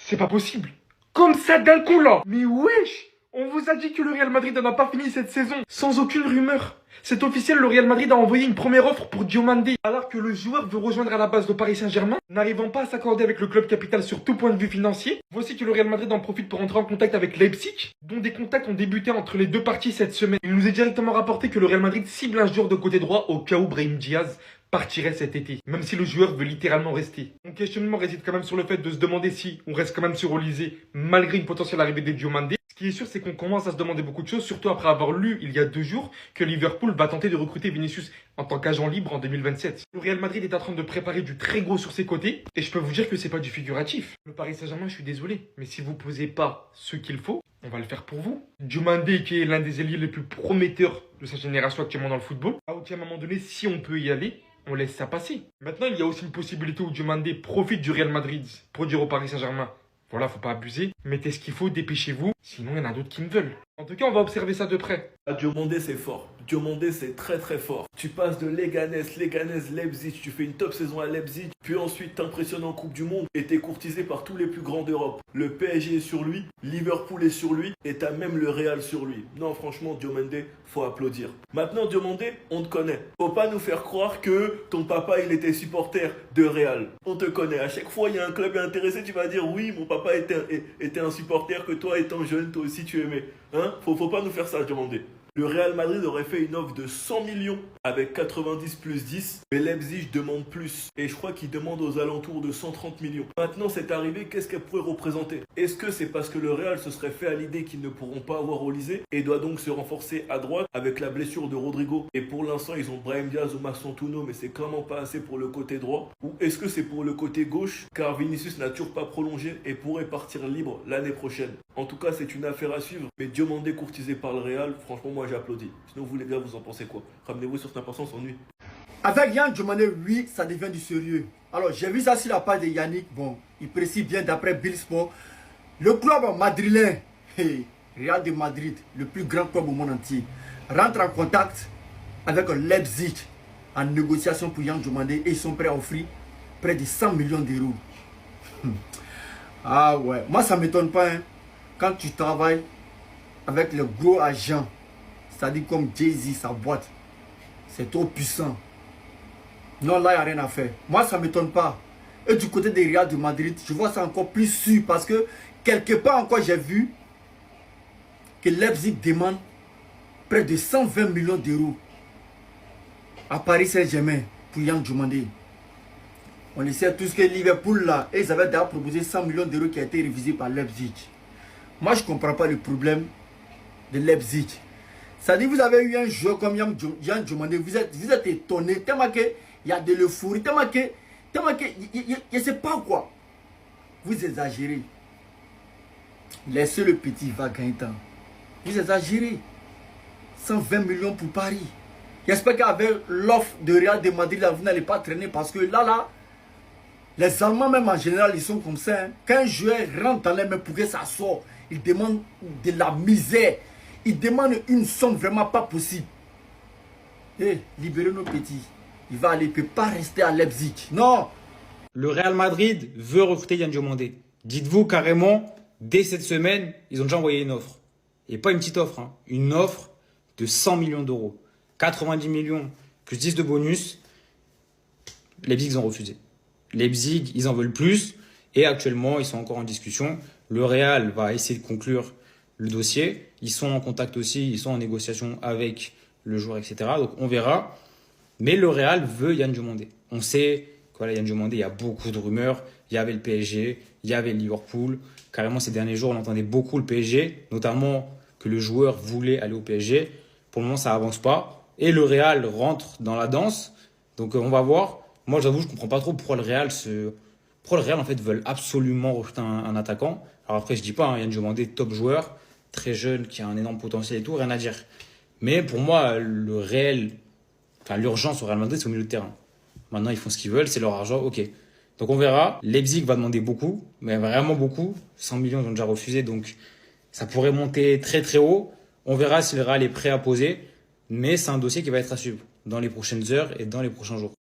C'est pas possible. Comme ça d'un coup là. Mais wesh, on vous a dit que le Real Madrid n'a pas fini cette saison sans aucune rumeur. C'est officiel, le Real Madrid a envoyé une première offre pour Diomandé, alors que le joueur veut rejoindre à la base le Paris Saint-Germain, n'arrivant pas à s'accorder avec le club capital sur tout point de vue financier. Voici que le Real Madrid en profite pour entrer en contact avec Leipzig, dont des contacts ont débuté entre les deux parties cette semaine. Il nous est directement rapporté que le Real Madrid cible un joueur de côté droit au cas où Brahim Diaz partirait cet été, même si le joueur veut littéralement rester. Mon questionnement réside quand même sur le fait de se demander si on reste quand même sur Olysée, malgré une potentielle arrivée de Diomandé. Ce qui est sûr, c'est qu'on commence à se demander beaucoup de choses, surtout après avoir lu il y a 2 jours que Liverpool va tenter de recruter Vinicius en tant qu'agent libre en 2027. Le Real Madrid est en train de préparer du très gros sur ses côtés, et je peux vous dire que c'est pas du figuratif. Le Paris Saint-Germain, je suis désolé, mais si vous posez pas ce qu'il faut, on va le faire pour vous. Diomandé, qui est l'un des ailiers les plus prometteurs de sa génération actuellement dans le football, à aucun moment donné, si on peut y aller, on laisse ça passer. Maintenant, il y a aussi une possibilité où Diomandé profite du Real Madrid pour dire au Paris Saint-Germain: voilà, faut pas abuser, mettez ce qu'il faut, dépêchez-vous, sinon il y en a d'autres qui me veulent. En tout cas, on va observer ça de près. Diomandé, c'est fort. Diomandé, c'est très très fort. Tu passes de Leganés, Leipzig, tu fais une top saison à Leipzig, puis ensuite t'impressionnes en Coupe du Monde et t'es courtisé par tous les plus grands d'Europe. Le PSG est sur lui, Liverpool est sur lui et t'as même le Real sur lui. Non, franchement, Diomandé, faut applaudir. Maintenant, Diomandé, on te connaît. Faut pas nous faire croire que ton papa, il était supporter de Real. On te connaît. À chaque fois, il y a un club intéressé, tu vas dire: oui, mon papa était un supporter que toi, étant jeune, toi aussi tu aimais. Hein? Faut pas nous faire ça, Diomandé. Le Real Madrid aurait fait une offre de 100 millions avec 90 plus 10, mais Leipzig demande plus. Et je crois qu'il demande aux alentours de 130 millions. Maintenant, c'est arrivé, qu'est-ce qu'elle pourrait représenter? Est-ce que c'est parce que le Real se serait fait à l'idée qu'ils ne pourront pas avoir Olysée et doit donc se renforcer à droite avec la blessure de Rodrigo? Et pour l'instant, ils ont Brahim Diaz ou Mason Touno, mais c'est clairement pas assez pour le côté droit. Ou est-ce que c'est pour le côté gauche, car Vinicius n'a toujours pas prolongé et pourrait partir libre l'année prochaine? En tout cas, c'est une affaire à suivre, mais Diomandé courtisé par le Real, franchement, moi j'applaudis. Sinon, vous les gars, vous en pensez quoi? Ramenez-vous sur cette importance, s'ennuie. Avec Yann Diomandé, oui, ça devient du sérieux. Alors, j'ai vu ça sur la page de Yannick. Bon, il précise bien d'après Bill Sport. Le club madrilène, Real de Madrid, le plus grand club au monde entier, rentre en contact avec Leipzig en négociation pour Yann Diomandé et ils sont prêts à offrir près de 100 millions d'euros. Ah ouais, moi ça ne m'étonne pas. Hein. Quand tu travailles avec le gros agent, c'est-à-dire comme Jay-Z, sa boîte, c'est trop puissant. Non, là, il n'y a rien à faire. Moi, ça ne m'étonne pas. Et du côté des Real de Madrid, je vois ça encore plus sûr parce que quelque part encore, j'ai vu que Leipzig demande près de 120 millions d'euros à Paris Saint-Germain pour Yann Diomandé. On le sait tous que Liverpool, là, ils avaient déjà proposé 100 millions d'euros qui a été révisé par Leipzig. Moi, je ne comprends pas le problème de Leipzig. C'est-à-dire, vous avez eu un joueur comme Yann Diomandé, vous êtes étonné, tellement qu'il y a de l'euphorie, tellement que je ne sais pas quoi. Vous exagérez. Laissez le petit va gagner temps. Vous exagérez. 120 millions pour Paris. J'espère qu'avec l'offre de Real de Madrid, là, vous n'allez pas traîner parce que là, les Allemands même en général, ils sont comme ça. Hein. Quand un joueur rentre dans les mains pour que ça sorte, il demande de la misère. Il demande une somme vraiment pas possible. Eh, libérez nos petits. Il va aller, il ne peut pas rester à Leipzig. Non. Le Real Madrid veut recruter Yann Diomandé. Dites-vous carrément, dès cette semaine, ils ont déjà envoyé une offre. Et pas une petite offre, hein. Une offre de 100 millions d'euros. 90 millions plus 10 de bonus. Leipzig, ils ont refusé. Leipzig, ils en veulent plus. Et actuellement, ils sont encore en discussion. Le Real va essayer de conclure le dossier. Ils sont en contact aussi, ils sont en négociation avec le joueur, etc. Donc on verra. Mais le Real veut Yann Diomandé. On sait que Yann Diomandé, il y a beaucoup de rumeurs. Il y avait le PSG, il y avait le Liverpool. Carrément, ces derniers jours, on entendait beaucoup le PSG, notamment que le joueur voulait aller au PSG. Pour le moment, ça avance pas. Et le Real rentre dans la danse. Donc on va voir. Moi, j'avoue, je comprends pas trop pourquoi le Real en fait veulent absolument recruter un attaquant. Alors après, je dis pas, hein, Yann Diomandé, top joueur, très jeune, qui a un énorme potentiel et tout, rien à dire. Mais pour moi, l'urgence au Real Madrid, c'est au milieu de terrain. Maintenant, ils font ce qu'ils veulent, c'est leur argent, ok. Donc on verra. Leipzig va demander beaucoup, mais vraiment beaucoup. 100 millions, ils ont déjà refusé, donc ça pourrait monter très très haut. On verra si le Real est prêt à poser, mais c'est un dossier qui va être à suivre dans les prochaines heures et dans les prochains jours.